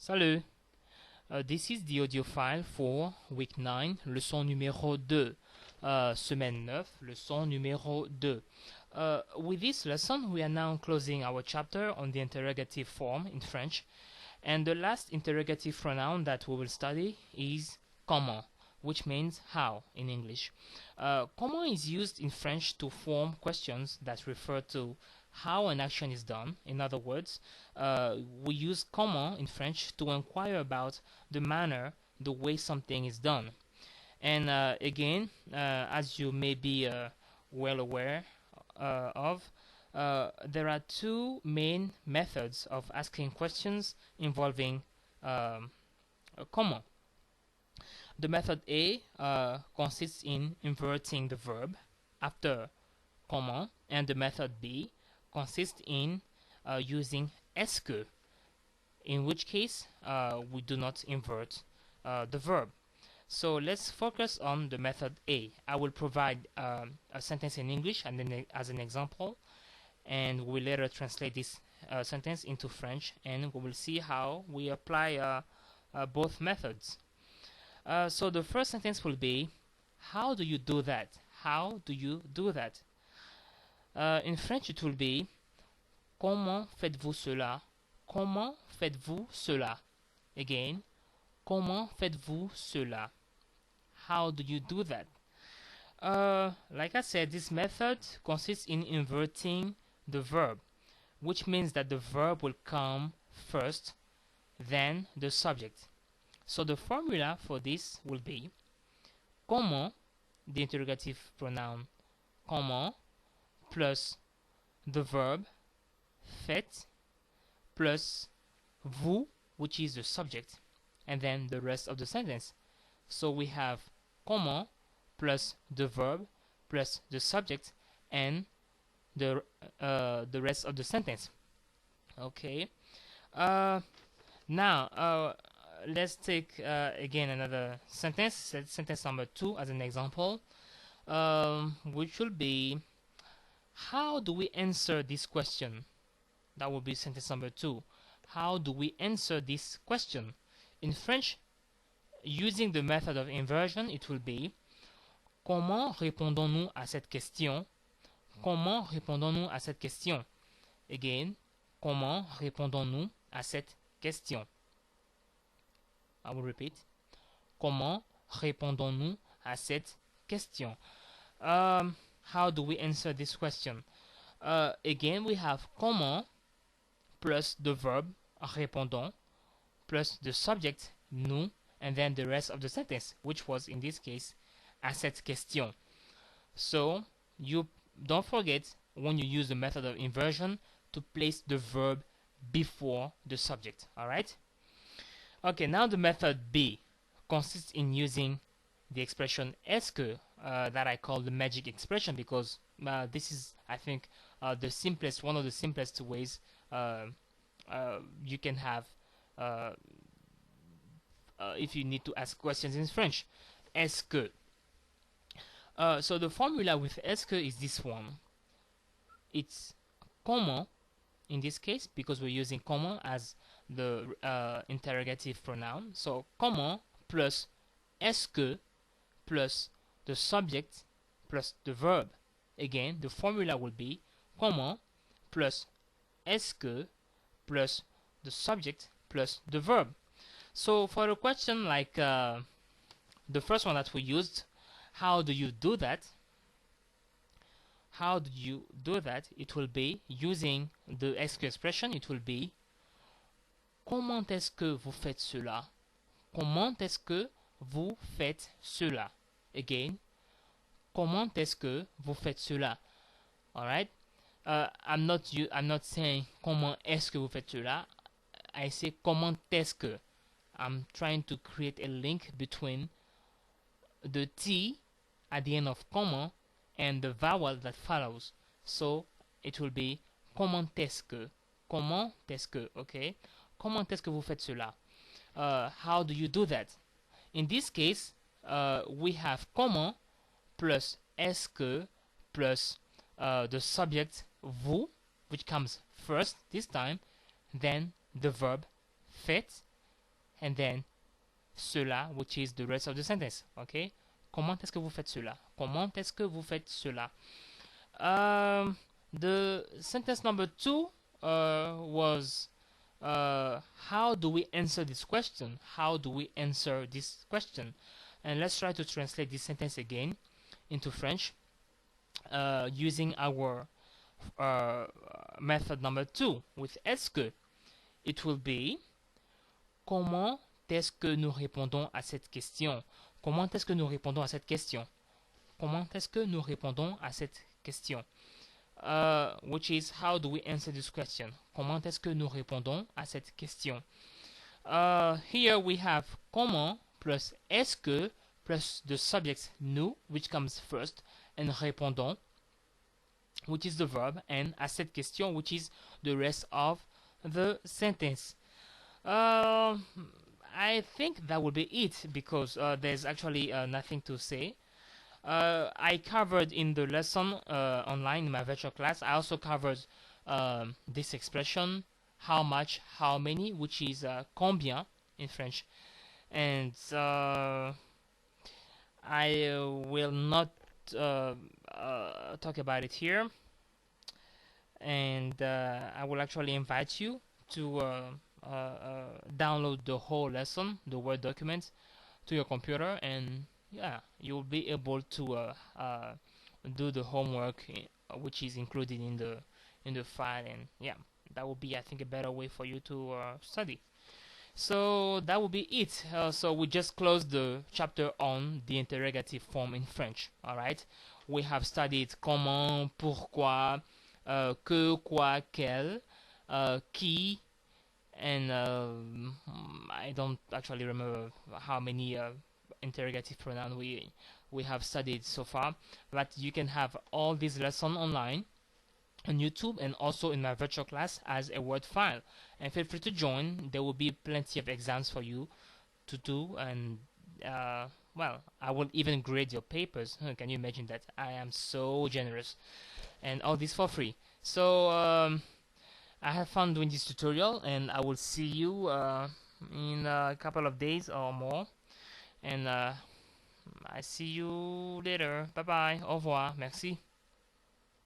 Salut! This is the audio file for week 9, leçon numéro 2. Semaine 9, leçon numéro 2. With this lesson, we are now closing our chapter on the interrogative form in French. And the last interrogative pronoun that we will study is comment, which means how in English. Comment is used in French to form questions that refer to how an action is done. In other words, we use comment in French to inquire about the manner, the way something is done. And again, as you may be well aware of, there are two main methods of asking questions involving comment. The method A consists in inverting the verb after comment, and the method B consists in using est-ce que, in which case we do not invert the verb. So let's focus on the method A. I will provide a sentence in English and then as an example, and we'll later translate this sentence into French, and we will see how we apply both methods. So the first sentence will be, how do you do that? How do you do that? In French it will be, comment faites-vous cela? Comment faites-vous cela? Again, comment faites-vous cela? How do you do that? Like I said, this method consists in inverting the verb, which means that the verb will come first, then the subject. So the formula for this will be comment, the interrogative pronoun comment, plus the verb faites, plus vous, which is the subject, and then the rest of the sentence. So we have comment plus the verb plus the subject and the rest of the sentence. Okay. Now let's take again another sentence, sentence number 2 as an example, which will be, how do we answer this question? That will be sentence number 2. How do we answer this question? In French, using the method of inversion, it will be, comment répondons-nous à cette question? Comment répondons-nous à cette question? Again, comment répondons-nous à cette question? I will repeat. Comment répondons-nous à cette question? How do we answer this question? Again, we have comment plus the verb répondons plus the subject nous, and then the rest of the sentence, which was in this case à cette question. So you don't forget, when you use the method of inversion, to place the verb before the subject. Alright? Okay, now the method B consists in using the expression est-ce que, that I call the magic expression, because this is, I think, the simplest, one of the simplest ways you can have if you need to ask questions in French. Est-ce que. So the formula with est-ce que is this one. It's comment in this case, because we're using comment as the interrogative pronoun. So comment plus est-ce que plus the subject plus the verb. Again, the formula will be comment plus est-ce que plus the subject plus the verb. So for a question like the first one that we used, how do you do that? How do you do that? It will be using the est-ce que expression. It will be, comment est-ce que vous faites cela? Comment est-ce que vous faites cela? Again, comment est-ce que vous faites cela? All right. I'm not saying comment est-ce que vous faites cela. I say comment est-ce que. I'm trying to create a link between the T at the end of comment and the vowel that follows. So it will be comment est-ce que. Comment est-ce que, okay? Comment est-ce que vous faites cela? How do you do that? In this case, we have comment plus est-ce que plus the subject vous, which comes first this time, then the verb faites, and then cela, which is the rest of the sentence. Okay? Comment est-ce que vous faites cela? Comment est-ce que vous faites cela? The sentence number 2 was how do we answer this question? How do we answer this question? And let's try to translate this sentence again into French using our method number 2 with est-ce que. It will be comment est-ce que nous répondons à cette question? Comment est-ce que nous répondons à cette question? Comment est-ce que nous répondons à cette question? Which is how do we answer this question? Comment est-ce que nous répondons à cette question? Here we have comment plus est-ce que plus the subject nous, which comes first, and répondons, which is the verb, and à cette question, which is the rest of the sentence. I think that will be it because there's actually nothing to say. I covered in the lesson online in my virtual class. I also covered this expression, how much, how many, which is combien in French. And I will not talk about it here. And I will actually invite you to download the whole lesson, the Word document, to your computer, and yeah, you'll be able to do the homework which is included in the file, and yeah, that will be, I think, a better way for you to study. So that will be it. So we just closed the chapter on the interrogative form in French. All right, we have studied comment, pourquoi, que, quoi, quel, qui, and I don't actually remember how many interrogative pronoun we have studied so far, but you can have all these lessons online on YouTube and also in my virtual class as a Word file. And feel free to join. There will be plenty of exams for you to do, and well, I will even grade your papers. Can you imagine that? I am so generous, and all this for free. So I have fun doing this tutorial, and I will see you in a couple of days or more. And I see you later. Bye bye. Au revoir. Merci.